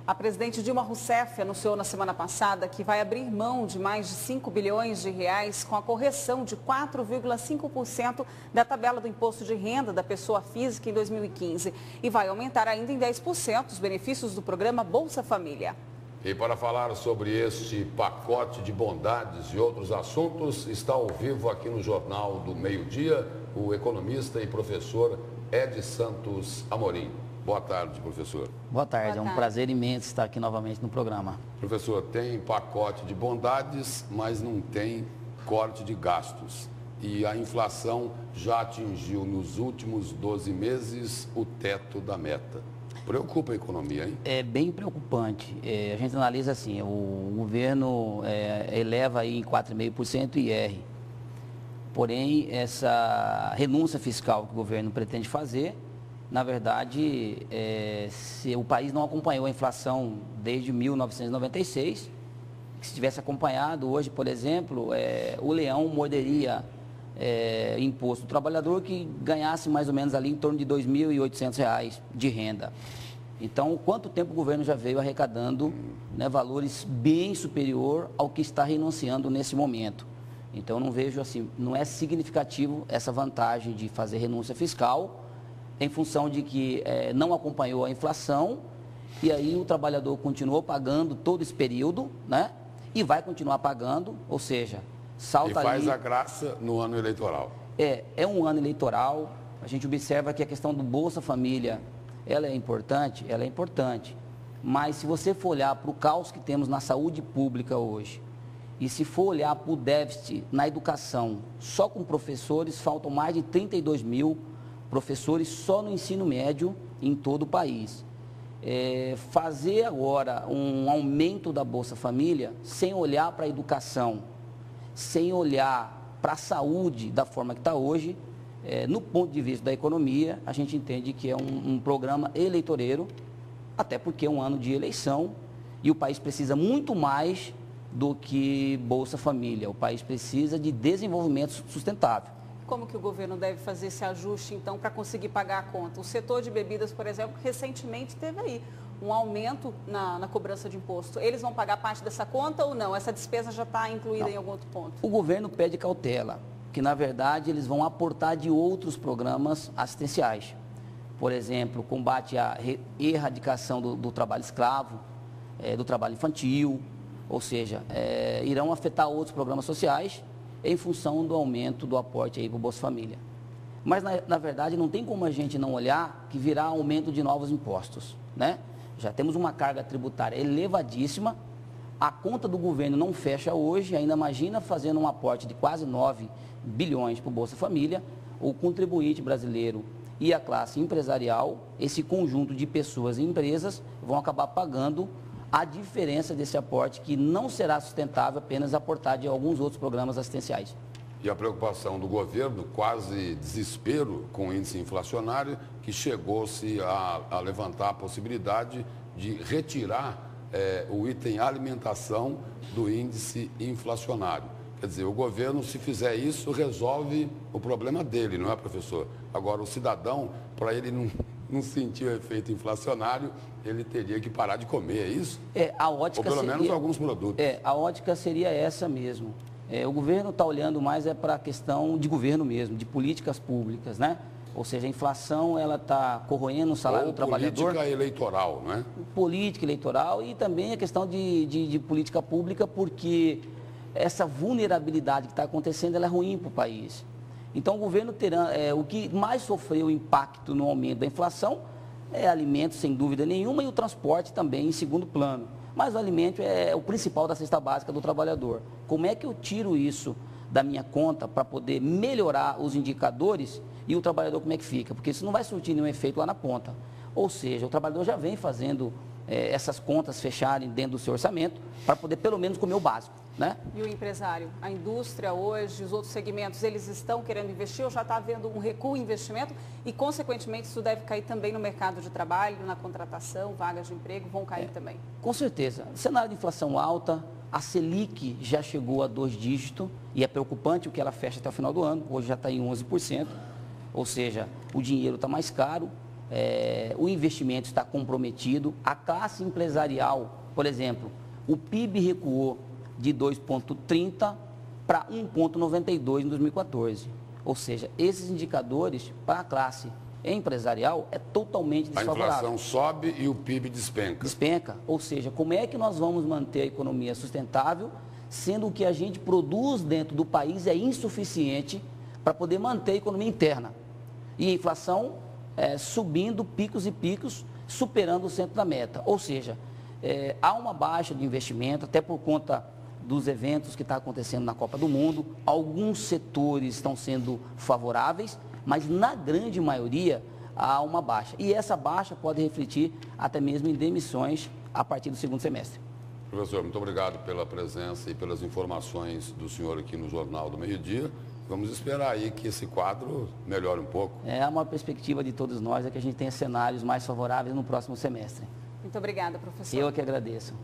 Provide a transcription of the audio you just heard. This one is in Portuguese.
A presidente Dilma Rousseff anunciou na semana passada que vai abrir mão de mais de 5 bilhões de reais com a correção de 4,5% da tabela do imposto de renda da pessoa física em 2015 e vai aumentar ainda em 10% os benefícios do programa Bolsa Família. E para falar sobre este pacote de bondades e outros assuntos, está ao vivo aqui no Jornal do Meio-Dia o economista e professor Ed Santos Amorim. Boa tarde, professor. Boa tarde, é um prazer imenso estar aqui novamente no programa. Professor, tem pacote de bondades, mas não tem corte de gastos. E a inflação já atingiu nos últimos 12 meses o teto da meta. Preocupa a economia, hein? É bem preocupante. A gente analisa assim, o governo eleva aí em 4,5% IR. Porém, essa renúncia fiscal que o governo pretende fazer, na verdade, se o país não acompanhou a inflação desde 1996, se tivesse acompanhado hoje, por exemplo, o leão morderia imposto do trabalhador que ganhasse mais ou menos ali em torno de R$ 2.800 de renda. Então, quanto tempo o governo já veio arrecadando, né, valores bem superior ao que está renunciando nesse momento. Então, não vejo assim, não é significativo essa vantagem de fazer renúncia fiscal, em função de que não acompanhou a inflação, e aí o trabalhador continuou pagando todo esse período, né? E vai continuar pagando, ou seja, salta ali... E faz a graça no ano eleitoral. É um ano eleitoral, a gente observa que a questão do Bolsa Família, ela é importante, mas se você for olhar para o caos que temos na saúde pública hoje, e se for olhar para o déficit na educação, só com professores, faltam mais de 32 mil professores só no ensino médio em todo o país. Fazer agora um aumento da Bolsa Família sem olhar para a educação, sem olhar para a saúde da forma que está hoje, no ponto de vista da economia, a gente entende que é um programa eleitoreiro, até porque é um ano de eleição e o país precisa muito mais do que Bolsa Família. O país precisa de desenvolvimento sustentável. Como que o governo deve fazer esse ajuste, então, para conseguir pagar a conta? O setor de bebidas, por exemplo, recentemente teve aí um aumento na cobrança de imposto. Eles vão pagar parte dessa conta ou não? Essa despesa já está incluída em algum outro ponto? O governo pede cautela, que na verdade eles vão aportar de outros programas assistenciais. Por exemplo, combate à erradicação do trabalho escravo, do trabalho infantil, ou seja, irão afetar outros programas sociais, em função do aumento do aporte aí para o Bolsa Família. Mas, na verdade, não tem como a gente não olhar que virá aumento de novos impostos, né? Já temos uma carga tributária elevadíssima, a conta do governo não fecha hoje, ainda imagina fazendo um aporte de quase 9 bilhões para o Bolsa Família, o contribuinte brasileiro e a classe empresarial, esse conjunto de pessoas e empresas vão acabar pagando a diferença desse aporte, que não será sustentável apenas aportar de alguns outros programas assistenciais. E a preocupação do governo, quase desespero com o índice inflacionário, que chegou-se a levantar a possibilidade de retirar o item alimentação do índice inflacionário. Quer dizer, o governo, se fizer isso, resolve o problema dele, não é, professor? Agora, o cidadão, para ele não sentir o efeito inflacionário, ele teria que parar de comer, é isso? A ótica ou pelo menos alguns produtos. A ótica seria essa mesmo. O governo está olhando mais para a questão de governo mesmo, de políticas públicas, né? Ou seja, a inflação, ela está corroendo o salário do trabalhador. Política eleitoral, não é? Política eleitoral e também a questão de política pública, porque essa vulnerabilidade que está acontecendo, ela é ruim para o país. Então, o governo terá, o que mais sofreu impacto no aumento da inflação é alimentos, sem dúvida nenhuma, e o transporte também em segundo plano. Mas o alimento é o principal da cesta básica do trabalhador. Como é que eu tiro isso da minha conta para poder melhorar os indicadores e o trabalhador como é que fica? Porque isso não vai surtir nenhum efeito lá na ponta. Ou seja, o trabalhador já vem fazendo essas contas fecharem dentro do seu orçamento para poder pelo menos comer o básico, né? E o empresário, a indústria hoje, os outros segmentos, eles estão querendo investir ou já está havendo um recuo em investimento e, consequentemente, isso deve cair também no mercado de trabalho, na contratação, vagas de emprego vão cair também? Com certeza. Cenário de inflação alta, a Selic já chegou a 2 dígitos e é preocupante o que ela fecha até o final do ano, hoje já está em 11%, ou seja, o dinheiro está mais caro. o investimento está comprometido, a classe empresarial, por exemplo, o PIB recuou de 2,30 para 1,92 em 2014. Ou seja, esses indicadores para a classe empresarial é totalmente desfavorável. A inflação sobe e o PIB despenca. Despenca, ou seja, como é que nós vamos manter a economia sustentável, sendo que a gente produz dentro do país é insuficiente para poder manter a economia interna. E a inflação subindo picos e picos, superando o centro da meta. Ou seja, há uma baixa de investimento, até por conta dos eventos que estão acontecendo na Copa do Mundo. Alguns setores estão sendo favoráveis, mas na grande maioria há uma baixa. E essa baixa pode refletir até mesmo em demissões a partir do segundo semestre. Professor, muito obrigado pela presença e pelas informações do senhor aqui no Jornal do Meio-Dia. Vamos esperar aí que esse quadro melhore um pouco. É uma perspectiva de todos nós, é que a gente tenha cenários mais favoráveis no próximo semestre. Muito obrigada, professor. Eu que agradeço.